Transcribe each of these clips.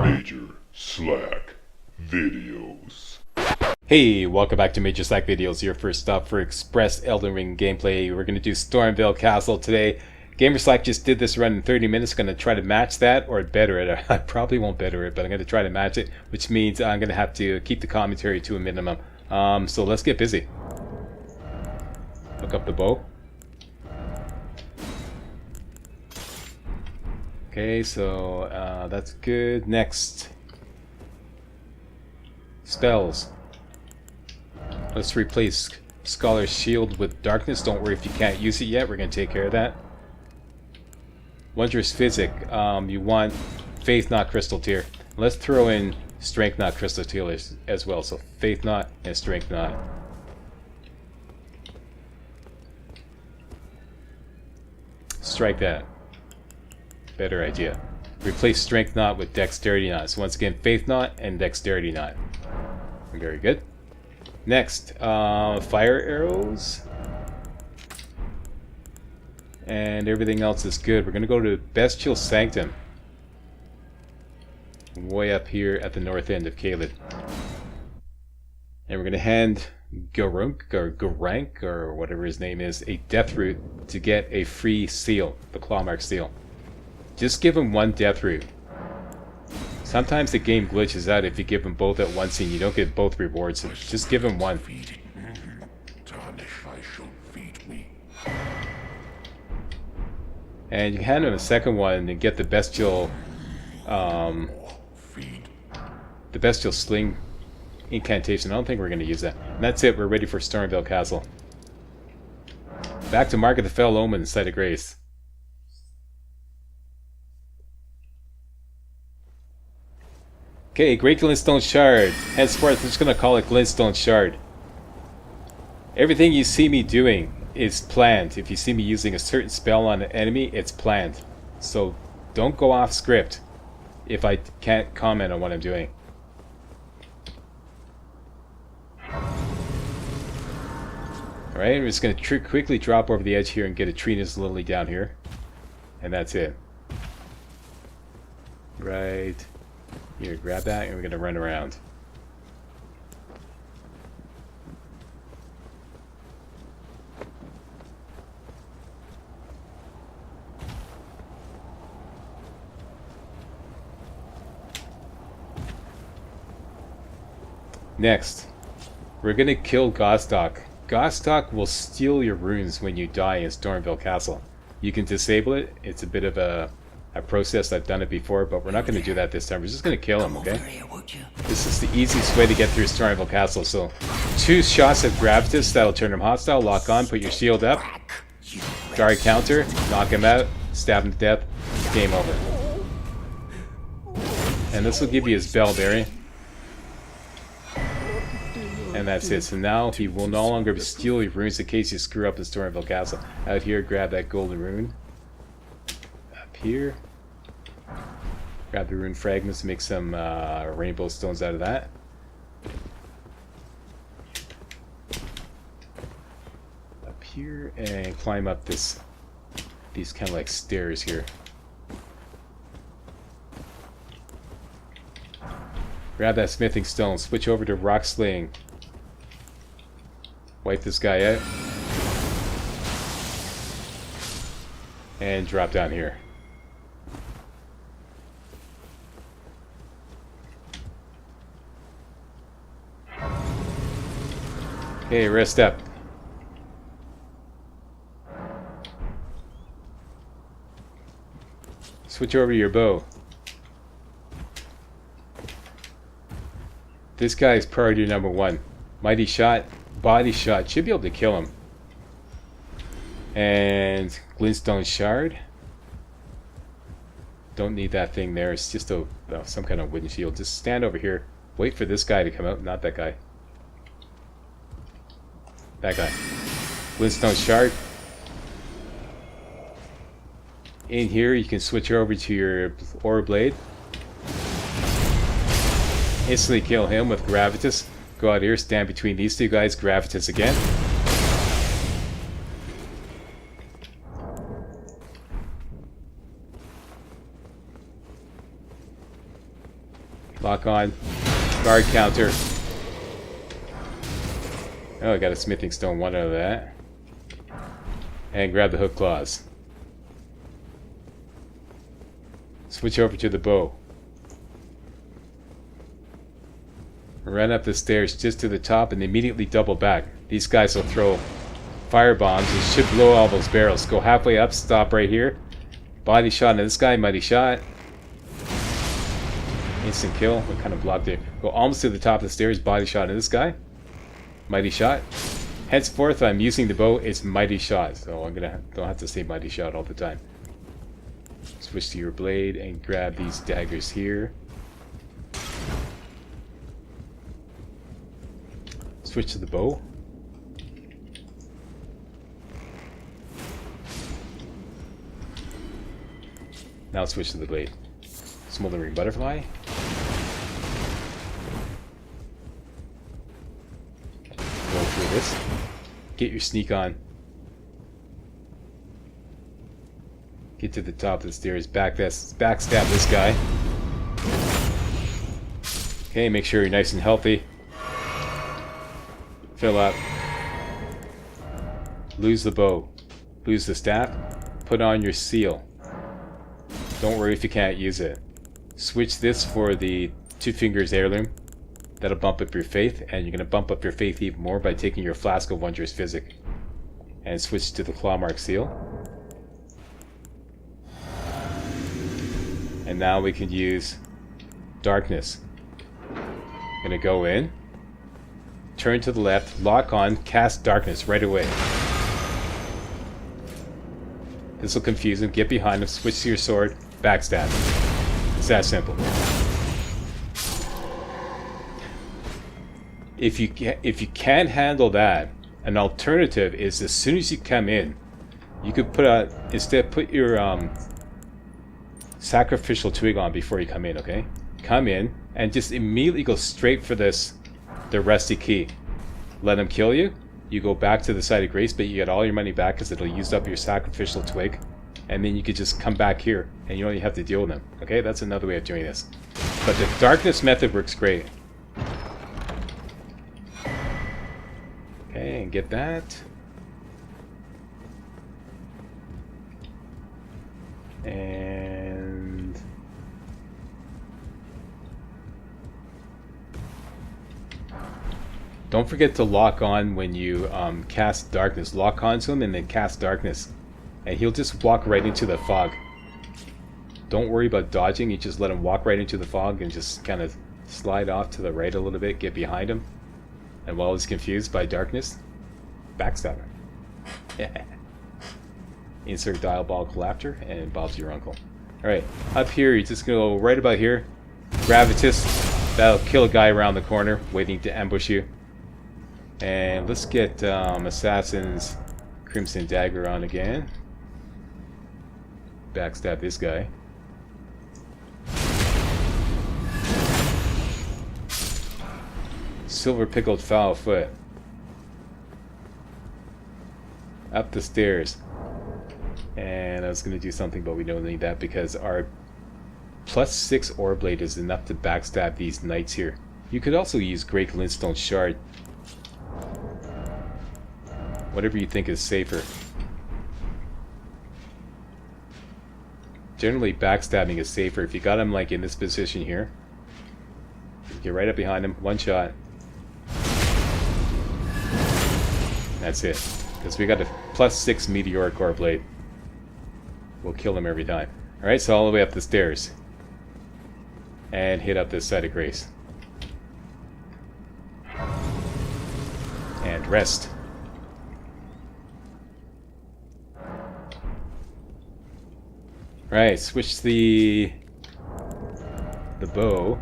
Major Slack Videos. Hey, welcome back to Major Slack Videos, your first stop for Express Elden Ring gameplay. We're going to do Stormveil Castle today. Gamer Slack just did this run in 30 minutes. Going to try to match that or better it. I probably won't better it, but I'm going to try to match it, which means I'm going to have to keep the commentary to a minimum. So let's get busy. Hook up the bow. Okay, so that's good. Next. Spells. Let's replace Scholar's Shield with Darkness. Don't worry if you can't use it yet. We're going to take care of that. Wondrous Physic. You want Faith Knot Crystal Tear. Let's throw in Strength Knot Crystal Tear as well. So Faith Knot and Strength Knot. Strike that. Better idea. Replace Strength Knot with Dexterity Knot. So once again, Faith Knot and Dexterity Knot. Very good. Next, Fire Arrows. And everything else is good. We're going to go to Bestial Sanctum. Way up here at the north end of Caelid. And we're going to hand Garank, or whatever his name is, a death root to get a free seal, the Clawmark seal. Just give him one death root. Sometimes the game glitches out if you give him both at once and you don't get both rewards. So just give him one. And you hand him a second one and get the bestial sling incantation. I don't think we're going to use that. And that's it. We're ready for Stormveil Castle. Back to Mark of the Fell Omen, Site of Grace. Okay, Great Glintstone Shard. Henceforth, I'm just going to call it Glintstone Shard. Everything you see me doing is planned. If you see me using a certain spell on an enemy, it's planned. So don't go off script if I can't comment on what I'm doing. Alright, I'm just going to quickly drop over the edge here and get a Trina's Lily down here. And that's it. Right. Here, grab that, and we're going to run around. Next, we're going to kill Gostock. Gostock will steal your runes when you die in Stormveil Castle. You can disable it. It's a bit of a process. I've done it before, but we're not going to do that this time. We're just going to kill him, okay? This is the easiest way to get through Stormveil Castle. So, 2 shots of Gravitas, that'll turn him hostile. Lock on, put your shield up. Guard counter, knock him out, stab him to death. Game over. And this will give you his bell berry. And that's it. So now he will no longer steal your runes in case you screw up in Stormveil Castle. Out here, grab that golden rune. Here, grab the rune fragments, make some rainbow stones out of that. Up here and climb up these kind of like stairs here. Grab that smithing stone, switch over to rock slaying. Wipe this guy out. And drop down here. Okay, rest up. Switch over to your bow. This guy is priority number 1. Mighty shot, body shot. Should be able to kill him. And Glintstone Shard. Don't need that thing there. It's just some kind of wooden shield. Just stand over here. Wait for this guy to come out, not that guy. That guy. Glintstone Shard. In here, you can switch over to your Ore Blade. Instantly kill him with Gravitas. Go out here, stand between these two guys, Gravitas again. Lock on. Guard counter. Oh, I got a smithing stone 1 out of that. And grab the hook claws. Switch over to the bow. Run up the stairs just to the top and immediately double back. These guys will throw fire bombs. It should blow all those barrels. Go halfway up, stop right here. Body shot into this guy, mighty shot. Instant kill. What kind of block there? Go almost to the top of the stairs, body shot into this guy. Mighty shot. Henceforth, I'm using the bow. It's mighty shot, so don't have to say mighty shot all the time. Switch to your blade and grab these daggers here. Switch to the bow. Now switch to the blade. Smoldering butterfly. Go through this. Get your sneak on. Get to the top of the stairs. Backstab this guy. Okay, make sure you're nice and healthy. Fill up. Lose the bow. Lose the staff. Put on your seal. Don't worry if you can't use it. Switch this for the 2 fingers heirloom. That'll bump up your faith, and you're going to bump up your faith even more by taking your flask of wondrous physic. And switch to the claw mark seal. And now we can use darkness. Gonna go in. Turn to the left, lock on, cast darkness right away. This will confuse him. Get behind him, switch to your sword, backstab. It's that simple. If you can't handle that, an alternative is as soon as you come in, you could put your sacrificial twig on before you come in, okay? Come in and just immediately go straight for the rusty key. Let him kill you. You go back to the site of grace, but you get all your money back because it'll use up your sacrificial twig. And then you could just come back here and you only have to deal with them. Okay, that's another way of doing this. But the darkness method works great. Okay, and get that. And don't forget to lock on when you cast darkness. Lock onto him and then cast darkness. And he'll just walk right into the fog. Don't worry about dodging, you just let him walk right into the fog and just kind of slide off to the right a little bit, get behind him. And while he's confused by darkness, backstab him. Insert diabolical laughter and Bob's your uncle. Alright, up here, you're just going to go right about here. Gravitas, that'll kill a guy around the corner waiting to ambush you. And let's get Assassin's Crimson Dagger on again. Backstab this guy. Silver Pickled Foul Foot. Up the stairs. And I was going to do something, but we don't need that because our +6 Ore Blade is enough to backstab these knights here. You could also use Great Glintstone Shard. Whatever you think is safer. Generally, backstabbing is safer. If you got him like in this position here, get right up behind him, one shot. That's it. Because we got a +6 Meteoric Ore Blade. We'll kill him every time. Alright, so all the way up the stairs. And hit up this side of grace. And rest. Right, switch the bow.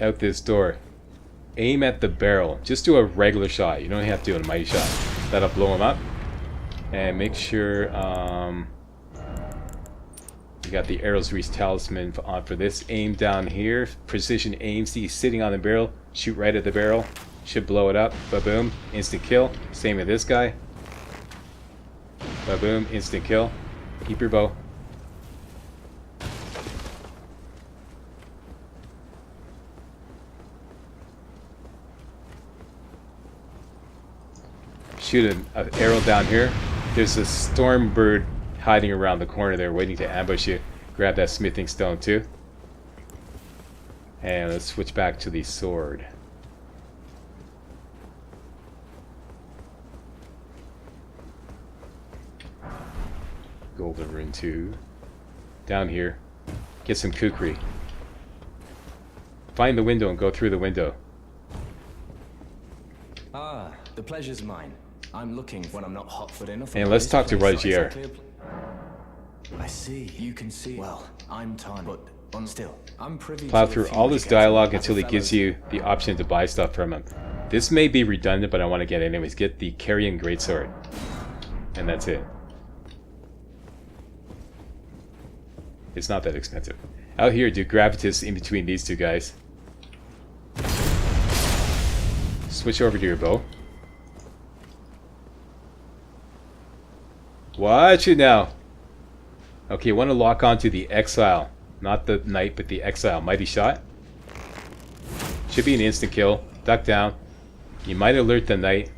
Out this door. Aim at the barrel. Just do a regular shot. You don't have to do a mighty shot. That'll blow him up. And make sure you got the Arrow's Reach Talisman on for this. Aim down here. Precision aim. See, he's sitting on the barrel. Shoot right at the barrel. Should blow it up. Ba-boom. Instant kill. Same with this guy. Ba-boom. Instant kill. Keep your bow. Shoot an arrow down here. There's a storm bird hiding around the corner there waiting to ambush you. Grab that smithing stone too. And let's switch back to the sword. Golden rune 2. Down here. Get some kukri. Find the window and go through the window. Ah, the pleasure's mine. I'm looking when I'm not hot-foot enough. And let's talk to Rogier. I see. You can see. Well, I'm tiny, but still, I'm privy. Plow through all this dialogue until he gives you the option to buy stuff from him. This may be redundant, but I want to get it anyways. Get the Carrion Greatsword. And that's it. It's not that expensive. Out here, do gravitas in between these two guys. Switch over to your bow. Watch it now. Okay, you want to lock onto the Exile. Not the Knight, but the Exile. Mighty Shot. Should be an instant kill. Duck down. You might alert the Knight.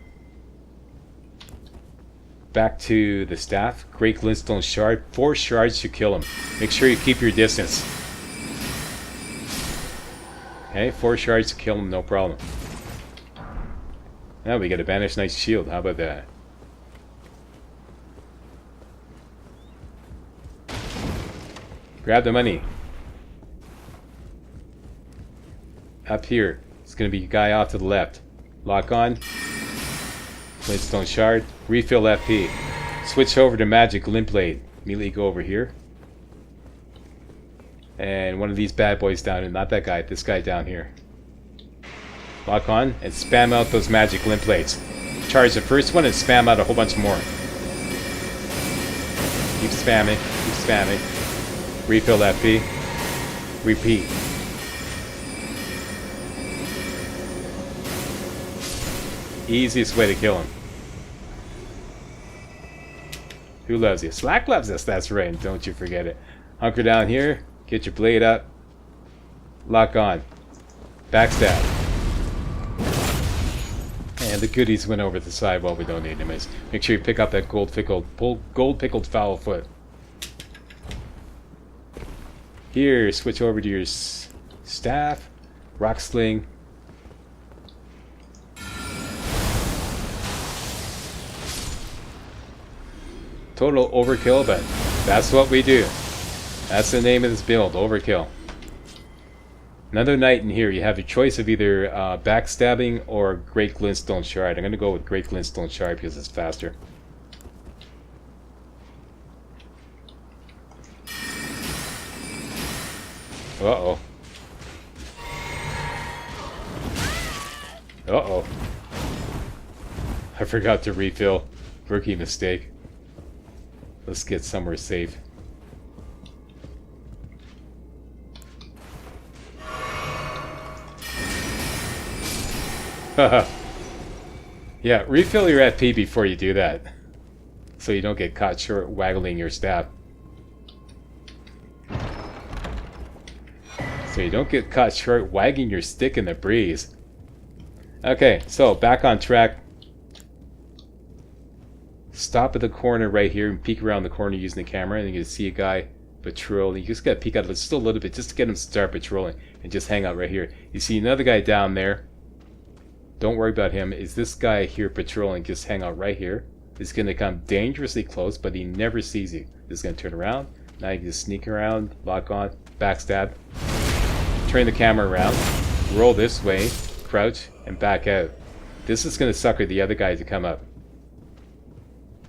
Back to the staff. Great Glintstone Shard. 4 shards should kill him. Make sure you keep your distance. Okay, 4 shards to kill him, no problem. Now we got a Banished Knight's Shield. How about that? Grab the money. Up here. It's going to be a guy off to the left. Lock on. Glintstone Shard. Refill FP. Switch over to Magic Glintblade. Immediately go over here. And one of these bad boys down here. Not that guy. This guy down here. Lock on and spam out those Magic Glintblades. Charge the first one and spam out a whole bunch more. Keep spamming. Keep spamming. Refill FP. Repeat. Easiest way to kill him. Who loves you? Slack loves us, that's right, don't you forget it. Hunker down here, get your blade up. Lock on. Backstab. And the goodies went over the side while we don't need them. Make sure you pick up that gold pickled foul foot. Here, switch over to your staff. Rock sling. Total overkill, but that's what we do. That's the name of this build, overkill. Another knight in here. You have your choice of either backstabbing or Great Glintstone Shard. I'm going to go with Great Glintstone Shard because it's faster. Uh-oh. Uh-oh. I forgot to refill. Rookie mistake. Let's get somewhere safe. Yeah, refill your FP before you do that. So you don't get caught short waggling your staff. So you don't get caught short wagging your stick in the breeze. Okay, so back on track. Stop at the corner right here and peek around the corner using the camera, and you can see a guy patrolling. You just gotta peek out just a little bit just to get him to start patrolling, and just hang out right here. You see another guy down there. Don't worry about him. Is this guy here patrolling? Just hang out right here. He's gonna come dangerously close, but he never sees you. He's gonna turn around. Now you can just sneak around, lock on, backstab. Turn the camera around, roll this way, crouch, and back out. This is gonna sucker the other guy to come up.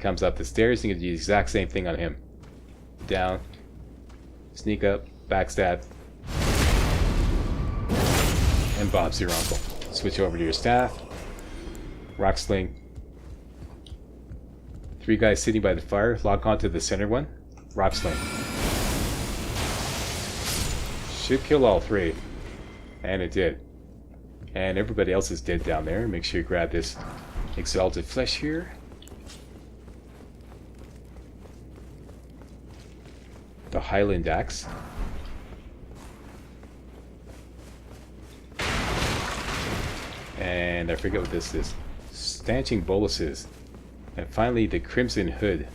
Comes up the stairs, you can do the exact same thing on him. Down, sneak up, backstab, and Bob's your uncle. Switch over to your staff, rock sling. 3 guys sitting by the fire, lock onto the center one, rock sling. Should kill all 3, and it did. And everybody else is dead down there. Make sure you grab this exalted flesh here. The Highland Axe. And I forget what this is. Stanching Boluses. And finally the Crimson Hood.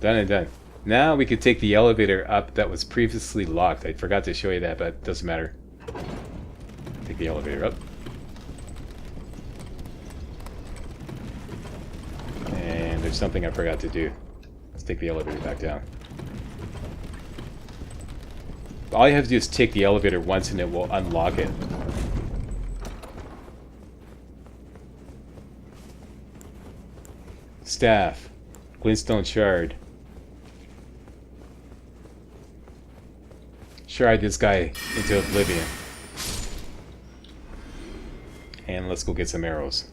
Done and done. Now we could take the elevator up that was previously locked. I forgot to show you that, but it doesn't matter. Take the elevator up. And there's something I forgot to do. Let's take the elevator back down. All you have to do is take the elevator once and it will unlock it. Staff. Glintstone Shard. Shard this guy into oblivion. And let's go get some arrows.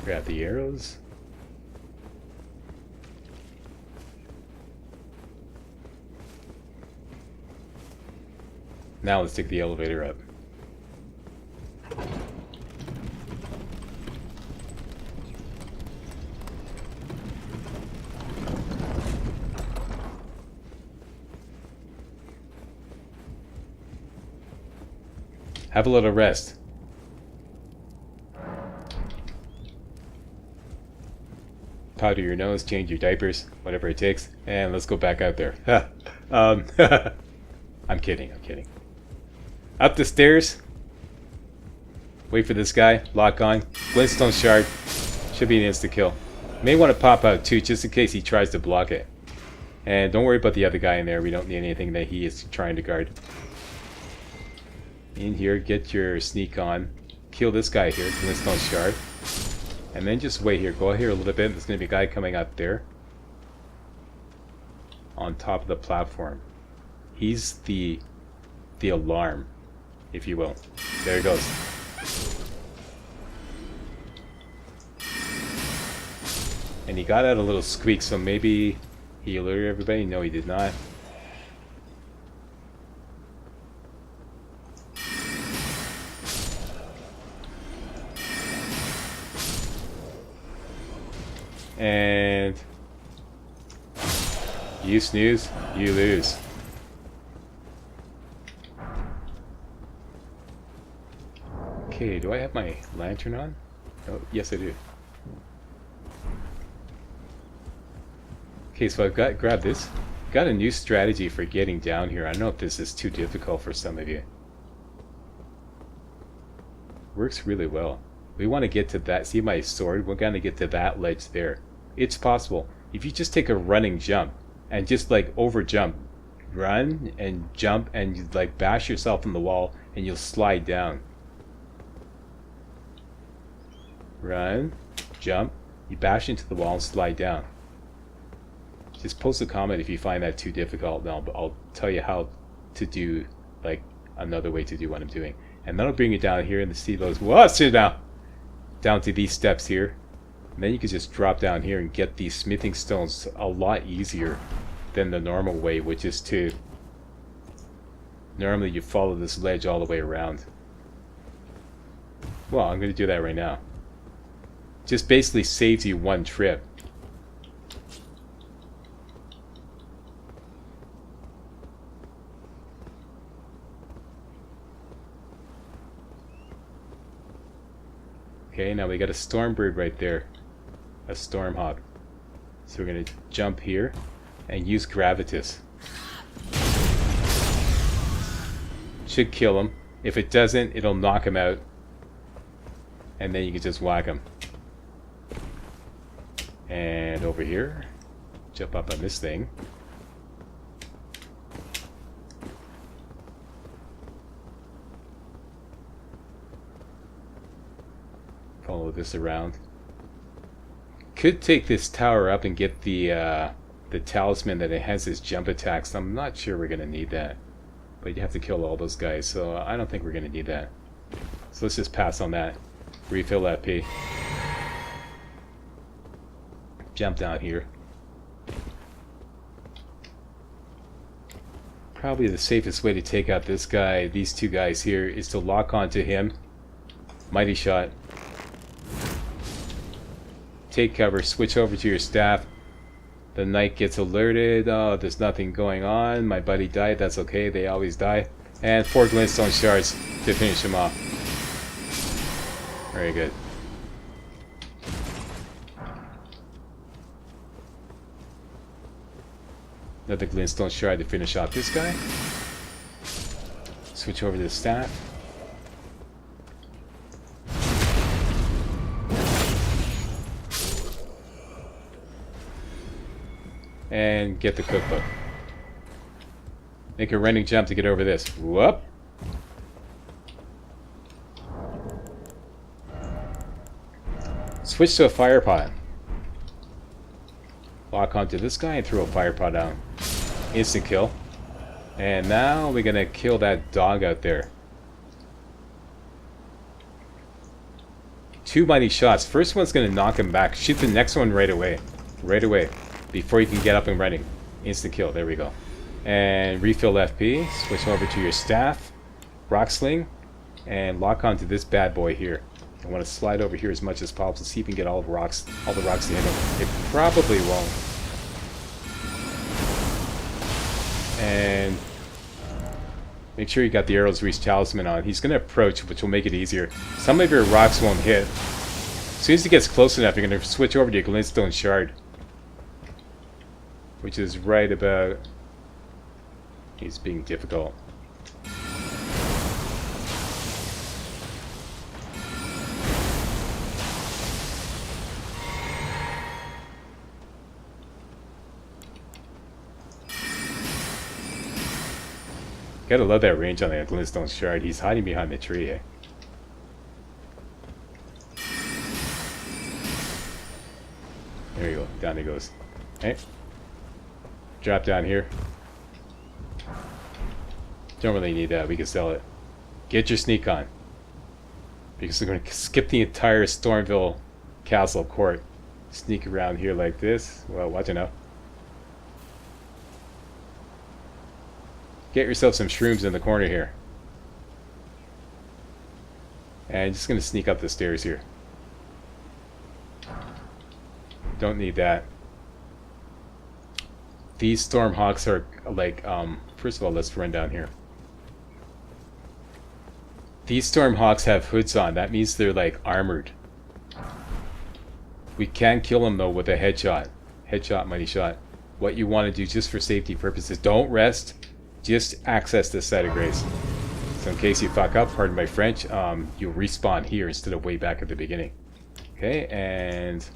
Grab the arrows. Now let's take the elevator up. Have a little rest. Powder your nose, change your diapers, whatever it takes, and let's go back out there. I'm kidding, I'm kidding. Up the stairs. Wait for this guy. Lock on. Glintstone Shard. Should be an insta-kill. May want to pop out too, just in case he tries to block it. And don't worry about the other guy in there. We don't need anything that he is trying to guard. In here, get your sneak on. Kill this guy here, Glintstone Shard. And then just wait here. Go here a little bit. There's going to be a guy coming up there. On top of the platform. He's the alarm, if you will. There he goes. And he got out a little squeak, so maybe he alerted everybody. No, he did not. And you snooze, you lose. Okay, do I have my lantern on? Oh, yes I do. Okay, so I've grabbed this. Got a new strategy for getting down here. I don't know if this is too difficult for some of you. Works really well. We want to get to that. See my sword? We're going to get to that ledge there. It's possible. If you just take a running jump and just like over jump, run and jump and you like bash yourself in the wall and you'll slide down. Run, jump, you bash into the wall and slide down. Just post a comment if you find that too difficult, and I'll tell you how to do like another way to do what I'm doing. And that'll bring you down here and see those. Whoa, sit down! Down to these steps here. And then you can just drop down here and get these smithing stones a lot easier than the normal way, which is to normally you follow this ledge all the way around. Well, I'm going to do that right now. Just basically saves you one trip. Okay, now we got a Stormbird right there. A Stormhawk. So we're going to jump here and use Gravitas. Should kill him. If it doesn't, it'll knock him out. And then you can just whack him. And over here, jump up on this thing. Follow this around. Could take this tower up and get the talisman that enhances jump attacks. I'm not sure we're gonna need that, but you have to kill all those guys, so I don't think we're gonna need that. So let's just pass on that. Refill that P. Jump down here. Probably the safest way to take out this guy, these two guys here, is to lock onto him. Mighty shot. Take cover, switch over to your staff. The knight gets alerted. Oh, there's nothing going on. My buddy died. That's okay. They always die. And 4 glintstone shards to finish him off. Very good. Another glintstone shard to finish off this guy. Switch over to the staff. And get the cookbook. Make a running jump to get over this. Whoop! Switch to a fire pot. Lock onto this guy and throw a fire pot down. Instant kill. And now we're gonna kill that dog out there. 2 mighty shots. First one's gonna knock him back. Shoot the next one right away. Right away. Before you can get up and running. Instant kill. There we go. And refill FP. Switch over to your staff. Rock sling. And lock onto this bad boy here. I want to slide over here as much as possible. See if you can get all the rocks to hit him. It probably won't. And make sure you got the Arrow's Reach Talisman on. He's going to approach, which will make it easier. Some of your rocks won't hit. As soon as he gets close enough, you're going to switch over to your Glintstone Shard. Which is right about... He's being difficult. Gotta love that range on that Glintstone Shard. He's hiding behind the tree, eh? There you go. Down he goes. Okay. Drop down here. Don't really need that. We can sell it. Get your sneak on. Because we're going to skip the entire Stormville Castle Court. Sneak around here like this. Well, watch it now. Get yourself some shrooms in the corner here. And just going to sneak up the stairs here. Don't need that. These Stormhawks are like, first of all, let's run down here. These Stormhawks have hoods on. That means they're like armored. We can kill them though with a headshot. Headshot, mighty shot. What you want to do just for safety purposes, don't rest. Just access this side of grace. So in case you fuck up, pardon my French, you'll respawn here instead of way back at the beginning. Okay, and...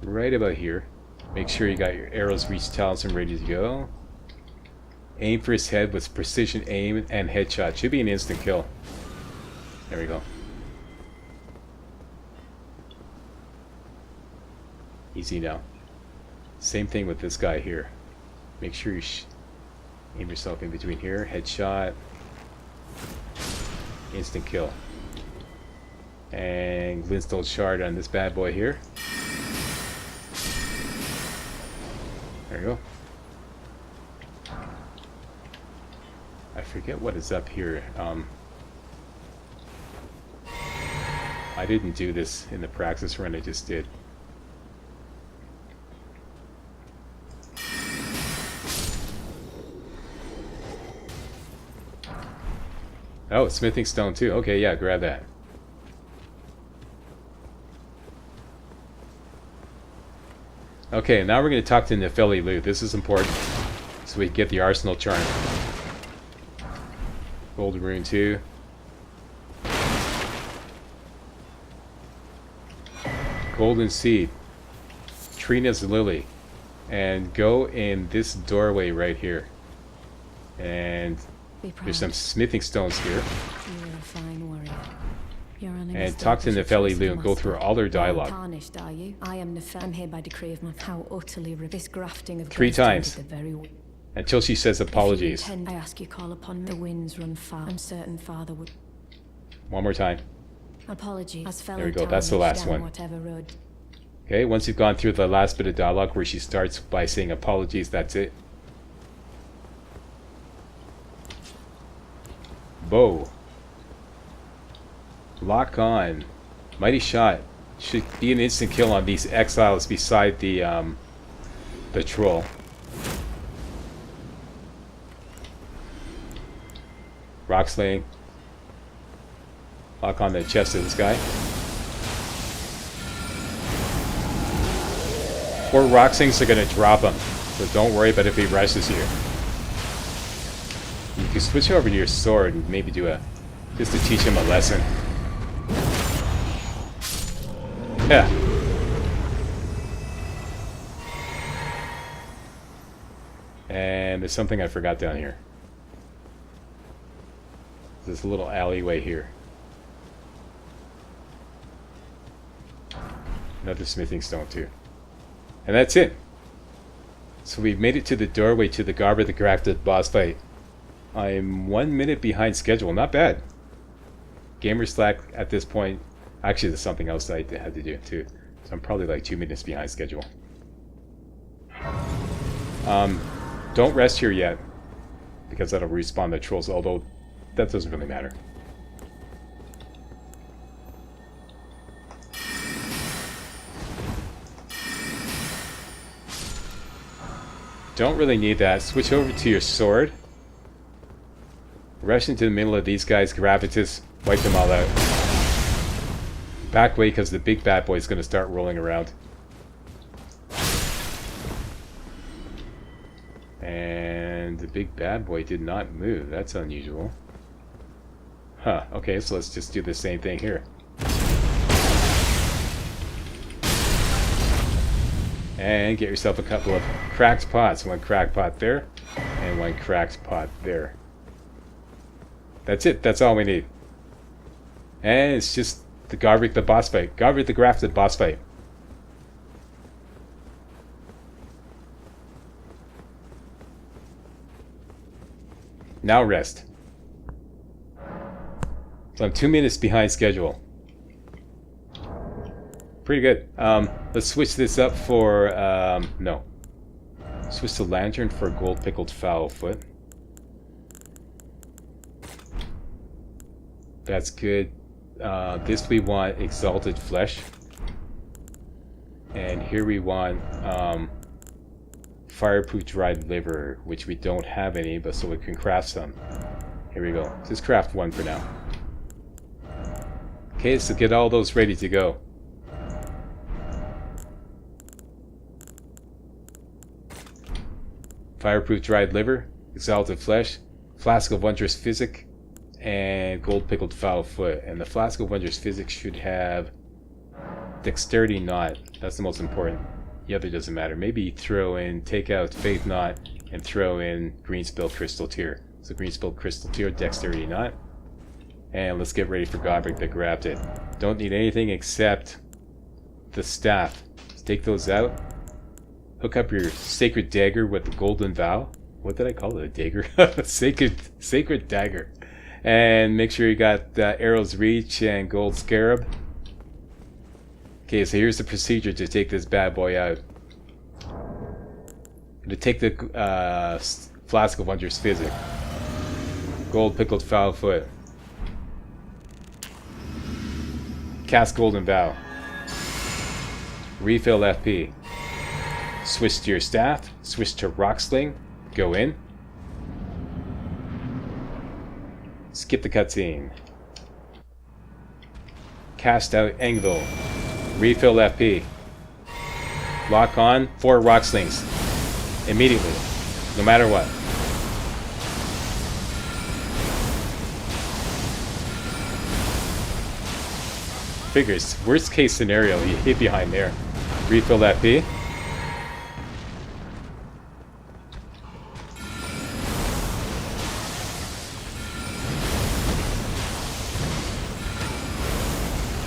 right about here. Make sure you got your Arrow's Reach Talisman ready to go. Aim for his head with precision aim and headshot. Should be an instant kill. There we go. Easy now. Same thing with this guy here. Make sure you aim yourself in between here. Headshot. Instant kill. And Glintstone Shard on this bad boy here. There you go. I forget what is up here. I didn't do this in the praxis run, I just did. Oh, smithing stone too. Okay, yeah, grab that. Okay, now we're going to talk to Nefeli Lu. This is important. So we can get the Arsenal Charm. Golden Rune 2. Golden Seed. Trina's Lily. And go in this doorway right here. And there's some smithing stones here. You're a fine warrior. And talk to Nefeli Lu and go through all their dialogue. Tarnished, are you? I am Nefeli. I'm here by decree of my how utterly this grafting of 3 times. the very Until she says apologies. I ask you call upon me. The winds run far. I'm certain father would. One more time. Apologies. As There we go. That's the last one. Whatever road. Okay, once you've gone through the last bit of dialogue where she starts by saying apologies, that's it. Bow. Lock on. Mighty shot. Should be an instant kill on these exiles beside the troll. Rock slaying. Lock on the chest of this guy. 4 rock slings are gonna drop him, so don't worry about if he rushes you. You can switch over to your sword and maybe do a just to teach him a lesson. Yeah. And there's something I forgot down here. There's a little alleyway here. Another smithing stone too. And that's it. So we've made it to the doorway to the Garber the Grafted boss fight. I'm 1 minute behind schedule. Not bad. Gamer Slack at this point. Actually, there's something else I had to do too. So I'm probably like 2 minutes behind schedule. Don't rest here yet, because that'll respawn the trolls, although that doesn't really matter. Don't really need that. Switch over to your sword. Rush into the middle of these guys, Gravitas, wipe them all out. Back away because the big bad boy is going to start rolling around. And the big bad boy did not move. That's unusual. Huh, okay, so let's just do the same thing here. And get yourself a couple of cracked pots. 1 cracked pot there, and 1 cracked pot there. That's it, that's all we need. And it's just the Garvik the boss fight. Garvik the Grafted boss fight. Now rest. So I'm 2 minutes behind schedule. Pretty good. Let's switch this up for, no. Switch to Lantern for Gold Pickled Foul Foot. That's good. This we want Exalted Flesh. And here we want Fireproof Dried Liver, which we don't have any, but so we can craft some. Here we go. Just craft 1 for now. Okay, so get all those ready to go. Fireproof Dried Liver, Exalted Flesh, Flask of Wondrous Physic, and Gold Pickled Foul Foot. And the Flask of Wondrous Physic should have Dexterity Knot. That's the most important. The other doesn't matter. Maybe throw in, take out Faith Knot, and throw in Green Spill Crystal Tear. So Green Spill Crystal Tear, Dexterity Knot. And let's get ready for Godric the Grafted. Don't need anything except the staff. Just take those out. Hook up your Sacred Dagger with the Golden Vow. What did I call it? A dagger? Sacred Dagger. And make sure you got Arrow's Reach and Gold Scarab. Okay, so here's the procedure to take this bad boy out. To take the Flask of Wondrous Physic. Gold Pickled Foul Foot. Cast Golden Vow. Refill FP. Switch to your staff. Switch to Rock Sling. Go in. Skip the cutscene. Cast out Anvil. Refill FP. Lock on 4 Rock Slings. Immediately. No matter what. Figures. Worst case scenario, you hit behind there. Refill FP.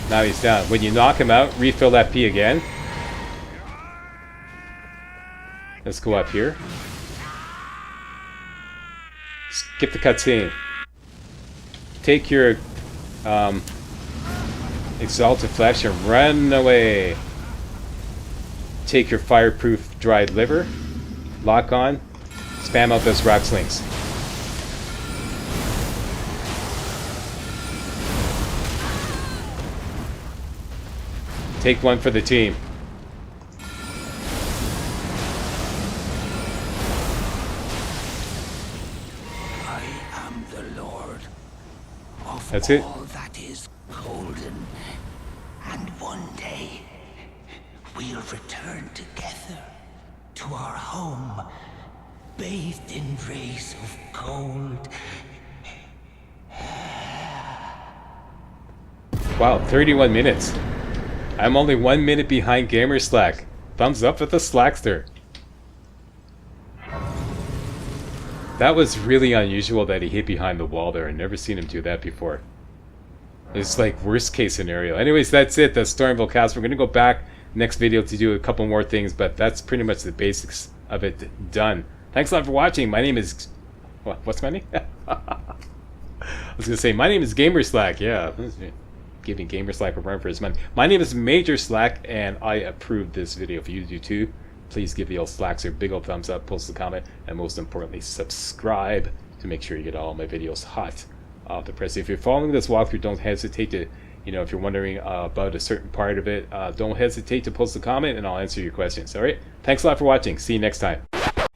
Now he's down. When you knock him out, refill that P again. Let's go up here. Skip the cutscene. Take your Exalted Flesh and run away. take your fireproof dried liver, lock on, spam out those rock slings. Take one for the team. I am the Lord of That's it. all that is golden. And one day, we'll return together to our home, bathed in rays of gold. Wow, 31 minutes. I'm only 1 minute behind Gamer Slack. Thumbs up with the Slackster. That was really unusual that he hid behind the wall there. I've never seen him do that before. It's like worst case scenario. Anyways, that's it. That's Stormville Cast. We're going to go back next video to do a couple more things, but that's pretty much the basics of it done. Thanks a lot for watching. My name is... What's my name? I was going to say, my name is Gamer Slack. Yeah. Giving Gamer Slack a run for his money. My name is Major Slack, and I approve this video. If you do too, please give the old Slacks a big old thumbs up, post a comment, and most importantly, subscribe to make sure you get all my videos hot off the press. If you're following this walkthrough, don't hesitate to, if you're wondering about a certain part of it, don't hesitate to post a comment, and I'll answer your questions. All right? Thanks a lot for watching. See you next time.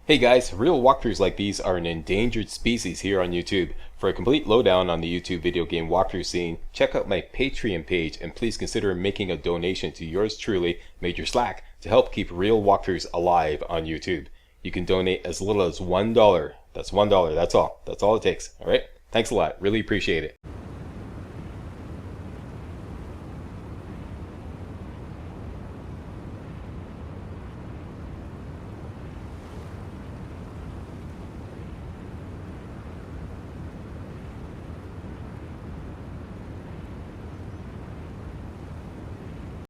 Hey guys, real walkthroughs like these are an endangered species here on YouTube. For a complete lowdown on the YouTube video game walkthrough scene, check out my Patreon page, and please consider making a donation to yours truly, Major Slack, to help keep real walkthroughs alive on YouTube. You can donate as little as $1. That's $1, that's all. That's all it takes, alright? Thanks a lot, really appreciate it.